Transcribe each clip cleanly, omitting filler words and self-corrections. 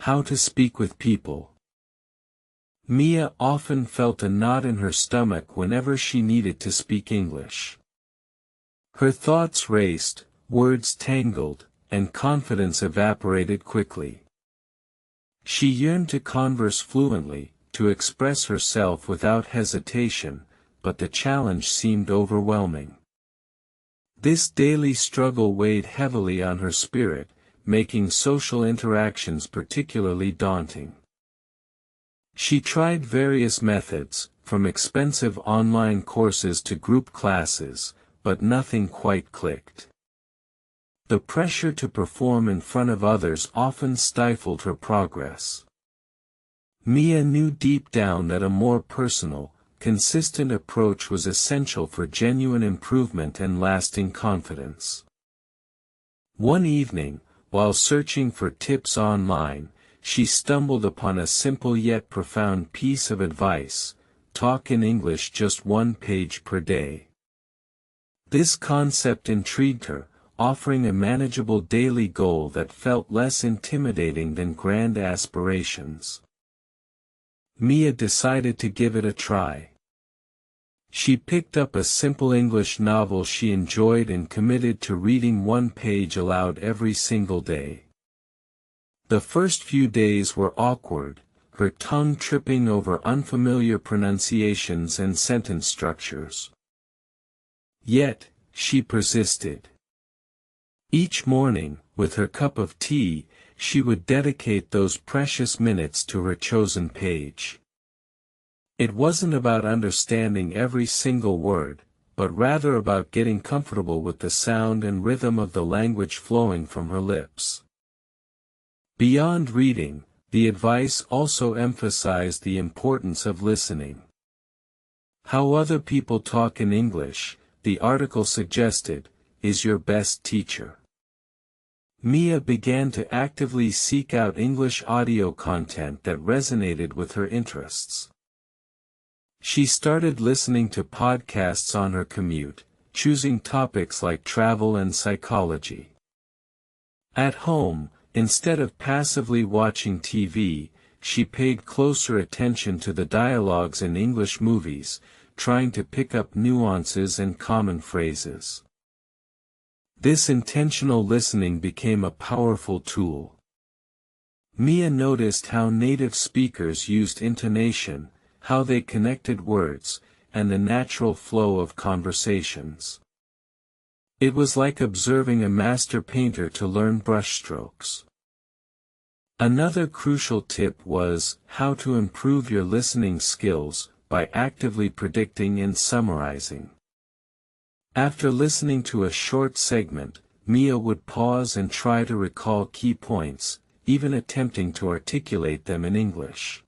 how to speak with people. Mia often felt a knot in her stomach whenever she needed to speak English. Her thoughts raced, words tangled, and confidence evaporated quickly. She yearned to converse fluently, to express herself without hesitation, but the challenge seemed overwhelming. This daily struggle weighed heavily on her spirit, making social interactions particularly daunting. She tried various methods, from expensive online courses to group classes, but nothing quite clicked. The pressure to perform in front of others often stifled her progress. Mia knew deep down that a more personal, consistent approach was essential for genuine improvement and lasting confidence. One evening, while searching for tips online, she stumbled upon a simple yet profound piece of advice: talk in English just 1 page per day. This concept intrigued her, offering a manageable daily goal that felt less intimidating than grand aspirations. Mia decided to give it a try. She picked up a simple English novel she enjoyed and committed to reading 1 page aloud every single day. The first few days were awkward, her tongue tripping over unfamiliar pronunciations and sentence structures. Yet, she persisted. Each morning, with her cup of tea, she would dedicate those precious minutes to her chosen page. It wasn't about understanding every single word, but rather about getting comfortable with the sound and rhythm of the language flowing from her lips. Beyond reading, the advice also emphasized the importance of listening. How other people talk in English, the article suggested, is your best teacher. Mia began to actively seek out English audio content that resonated with her interests. She started listening to podcasts on her commute, choosing topics like travel and psychology. At home, instead of passively watching TV, she paid closer attention to the dialogues in English movies, trying to pick up nuances and common phrases. This intentional listening became a powerful tool. Mia noticed how native speakers used intonation, how they connected words, and the natural flow of conversations. It was like observing a master painter to learn brushstrokes. Another crucial tip was how to improve your listening skills by actively predicting and summarizing. After listening to a short segment, Mia would pause and try to recall key points, even attempting to articulate them in English.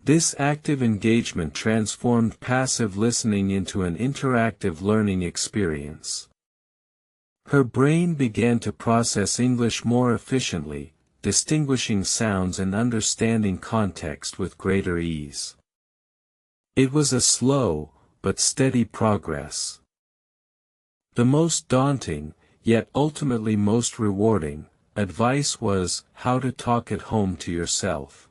This active engagement transformed passive listening into an interactive learning experience. Her brain began to process English more efficiently, distinguishing sounds and understanding context with greater ease. It was a slow, but steady progress. The most daunting, yet ultimately most rewarding, advice was how to talk at home to yourself.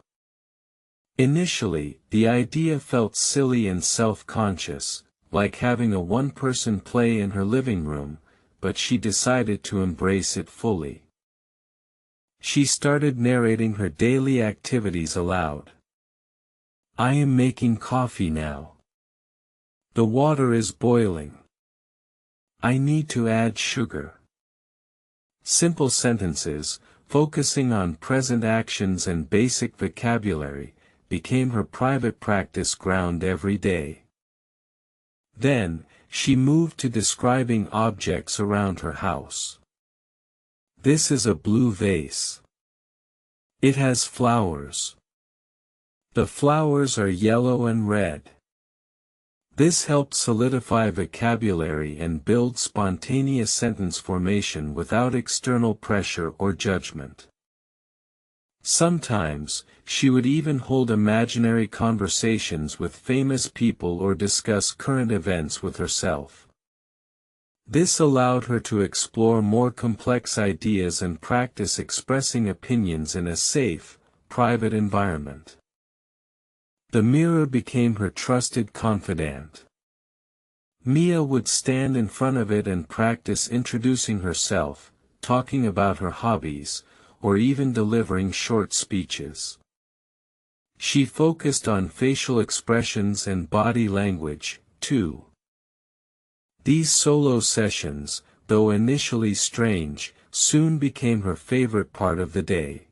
Initially, the idea felt silly and self-conscious, like having a one-person play in her living room, but she decided to embrace it fully. She started narrating her daily activities aloud. I am making coffee now. The water is boiling. I need to add sugar. Simple sentences, focusing on present actions and basic vocabulary, became her private practice ground every day. Then, she moved to describing objects around her house. This is a blue vase. It has flowers. The flowers are yellow and red. This helped solidify vocabulary and build spontaneous sentence formation without external pressure or judgment. Sometimes, she would even hold imaginary conversations with famous people or discuss current events with herself. This allowed her to explore more complex ideas and practice expressing opinions in a safe, private environment. The mirror became her trusted confidant. Mia would stand in front of it and practice introducing herself, talking about her hobbies, or even delivering short speeches. She focused on facial expressions and body language, too. These solo sessions, though initially strange, soon became her favorite part of the day.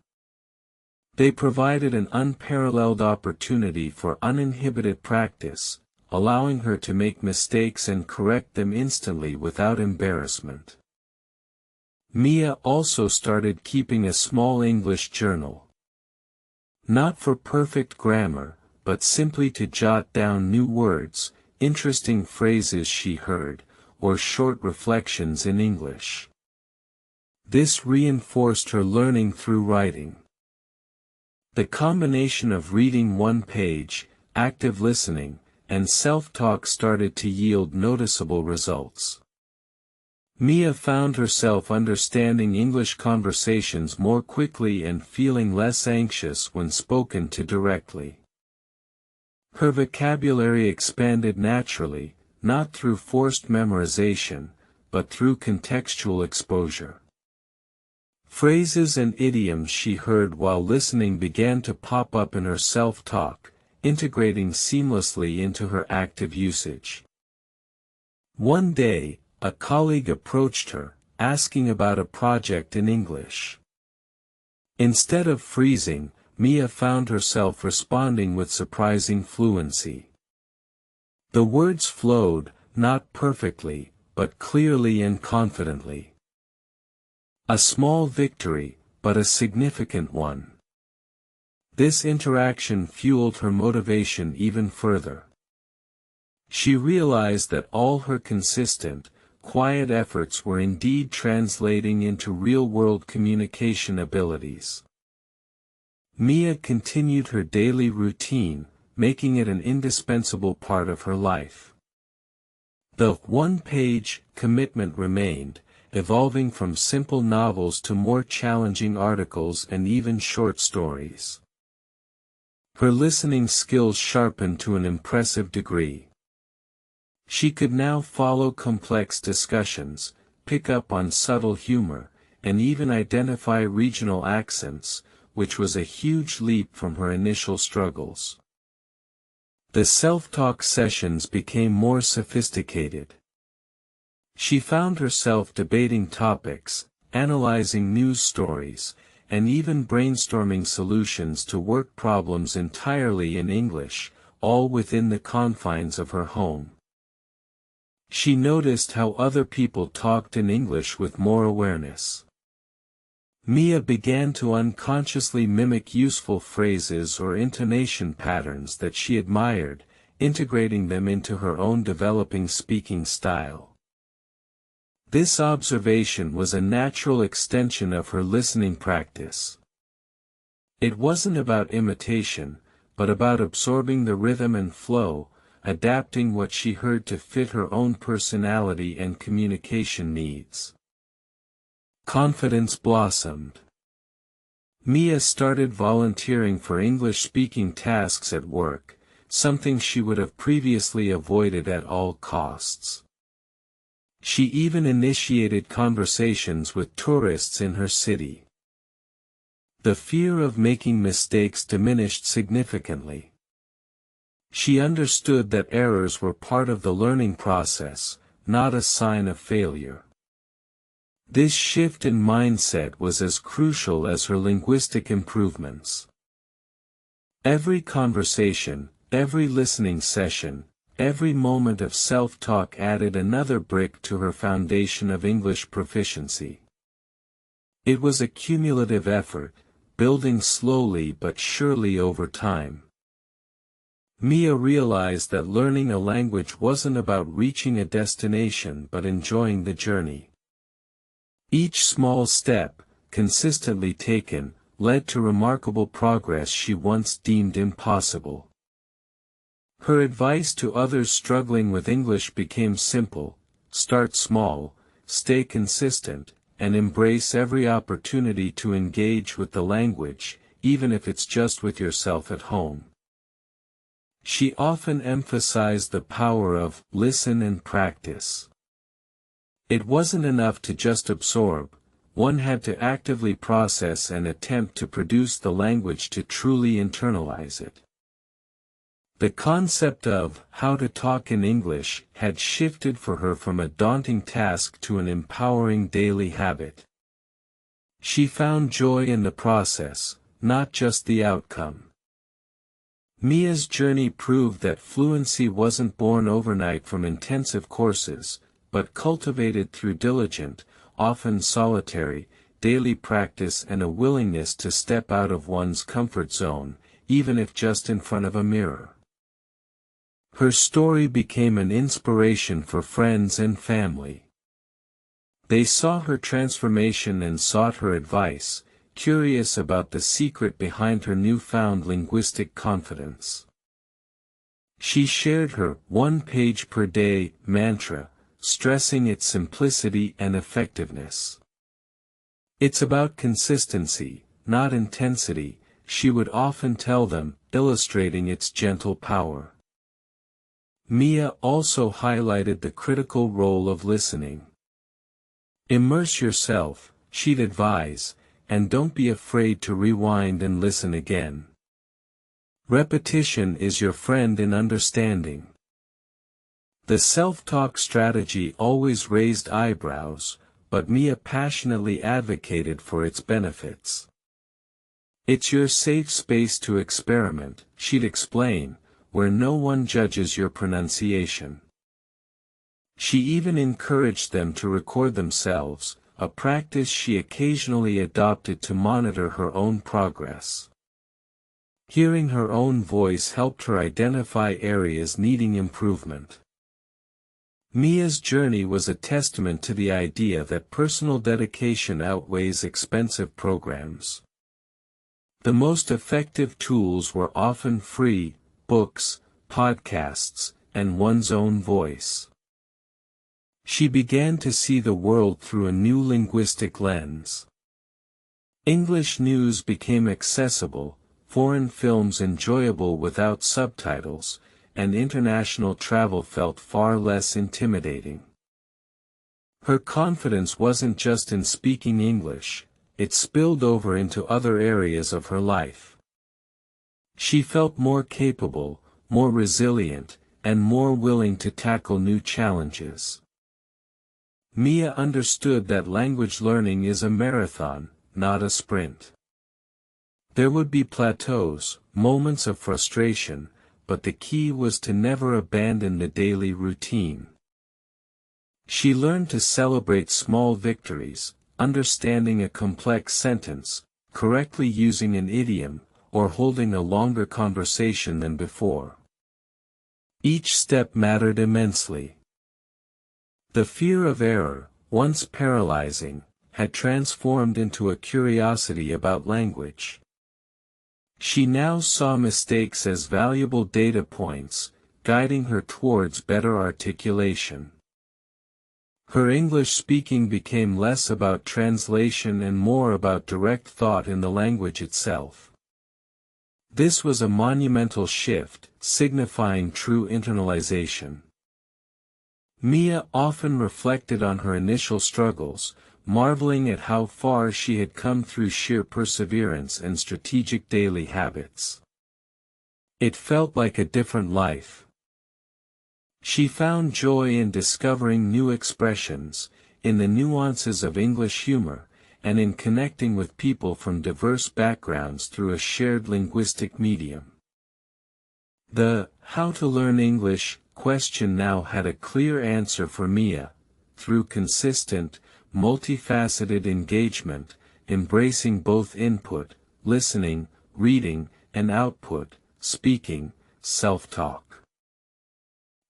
They provided an unparalleled opportunity for uninhibited practice, allowing her to make mistakes and correct them instantly without embarrassment. Mia also started keeping a small English journal. Not for perfect grammar, but simply to jot down new words, interesting phrases she heard, or short reflections in English. This reinforced her learning through writing. The combination of reading one page, active listening, and self-talk started to yield noticeable results. Mia found herself understanding English conversations more quickly and feeling less anxious when spoken to directly. Her vocabulary expanded naturally, not through forced memorization, but through contextual exposure. Phrases and idioms she heard while listening began to pop up in her self-talk, integrating seamlessly into her active usage. One day, a colleague approached her, asking about a project in English. Instead of freezing, Mia found herself responding with surprising fluency. The words flowed, not perfectly, but clearly and confidently. A small victory, but a significant one. This interaction fueled her motivation even further. She realized that all her consistent, quiet efforts were indeed translating into real-world communication abilities. Mia continued her daily routine, making it an indispensable part of her life. The one-page commitment remained, evolving from simple novels to more challenging articles and even short stories. Her listening skills sharpened to an impressive degree. She could now follow complex discussions, pick up on subtle humor, and even identify regional accents, which was a huge leap from her initial struggles. The self-talk sessions became more sophisticated. She found herself debating topics, analyzing news stories, and even brainstorming solutions to work problems entirely in English, all within the confines of her home. She noticed how other people talked in English with more awareness. Mia began to unconsciously mimic useful phrases or intonation patterns that she admired, integrating them into her own developing speaking style. This observation was a natural extension of her listening practice. It wasn't about imitation, but about absorbing the rhythm and flow, adapting what she heard to fit her own personality and communication needs. Confidence blossomed. Mia started volunteering for English-speaking tasks at work, something she would have previously avoided at all costs. She even initiated conversations with tourists in her city. The fear of making mistakes diminished significantly. She understood that errors were part of the learning process, not a sign of failure. This shift in mindset was as crucial as her linguistic improvements. Every conversation, every listening session, every moment of self-talk added another brick to her foundation of English proficiency. It was a cumulative effort, building slowly but surely over time. Mia realized that learning a language wasn't about reaching a destination but enjoying the journey. Each small step, consistently taken, led to remarkable progress she once deemed impossible. Her advice to others struggling with English became simple: start small, stay consistent, and embrace every opportunity to engage with the language, even if it's just with yourself at home. She often emphasized the power of listen and practice. It wasn't enough to just absorb, one had to actively process and attempt to produce the language to truly internalize it. The concept of how to talk in English had shifted for her from a daunting task to an empowering daily habit. She found joy in the process, not just the outcome. Mia's journey proved that fluency wasn't born overnight from intensive courses, but cultivated through diligent, often solitary, daily practice and a willingness to step out of one's comfort zone, even if just in front of a mirror. Her story became an inspiration for friends and family. They saw her transformation and sought her advice, curious about the secret behind her newfound linguistic confidence. She shared her one-page-per-day mantra, stressing its simplicity and effectiveness. "It's about consistency, not intensity," she would often tell them, illustrating its gentle power. Mia also highlighted the critical role of listening. "Immerse yourself," she'd advise, "and don't be afraid to rewind and listen again. Repetition is your friend in understanding." The self-talk strategy always raised eyebrows, but Mia passionately advocated for its benefits. "It's your safe space to experiment," she'd explain, "where no one judges your pronunciation." She even encouraged them to record themselves, a practice she occasionally adopted to monitor her own progress. Hearing her own voice helped her identify areas needing improvement. Mia's journey was a testament to the idea that personal dedication outweighs expensive programs. The most effective tools were often free: books, podcasts, and one's own voice. She began to see the world through a new linguistic lens. English news became accessible, foreign films enjoyable without subtitles, and international travel felt far less intimidating. Her confidence wasn't just in speaking English, it spilled over into other areas of her life. She felt more capable, more resilient, and more willing to tackle new challenges. Mia understood that language learning is a marathon, not a sprint. There would be plateaus, moments of frustration, but the key was to never abandon the daily routine. She learned to celebrate small victories, understanding a complex sentence, correctly using an idiom, or holding a longer conversation than before. Each step mattered immensely. The fear of error, once paralyzing, had transformed into a curiosity about language. She now saw mistakes as valuable data points, guiding her towards better articulation. Her English speaking became less about translation and more about direct thought in the language itself. This was a monumental shift, signifying true internalization. Mia often reflected on her initial struggles, marveling at how far she had come through sheer perseverance and strategic daily habits. It felt like a different life. She found joy in discovering new expressions, in the nuances of English humor, and in connecting with people from diverse backgrounds through a shared linguistic medium. The "how to learn English" question now had a clear answer for Mia: through consistent, multifaceted engagement, embracing both input, listening, reading, and output, speaking, self-talk.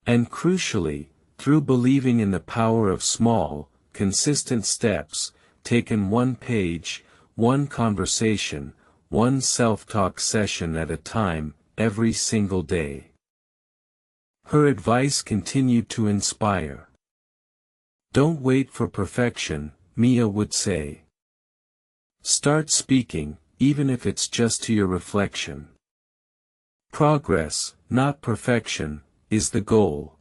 And crucially, through believing in the power of small, consistent steps, taken one page, one conversation, one self-talk session at a time, every single day. Her advice continued to inspire. Don't wait for perfection, Mia would say. Start speaking, even if it's just to your reflection. Progress, not perfection, is the goal.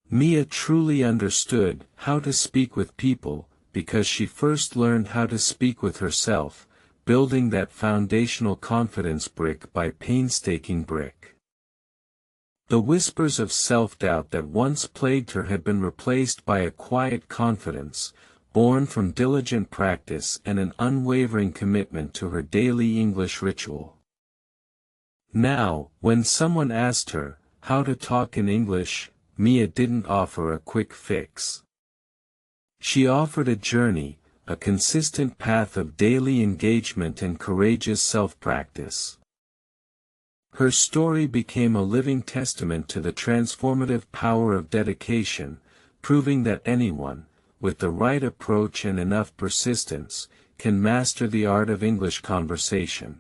Mia truly understood how to speak with people, because she first learned how to speak with herself, building that foundational confidence brick by painstaking brick. The whispers of self-doubt that once plagued her had been replaced by a quiet confidence, born from diligent practice and an unwavering commitment to her daily English ritual. Now, when someone asked her how to talk in English, Mia didn't offer a quick fix. She offered a journey, a consistent path of daily engagement and courageous self-practice. Her story became a living testament to the transformative power of dedication, proving that anyone, with the right approach and enough persistence, can master the art of English conversation.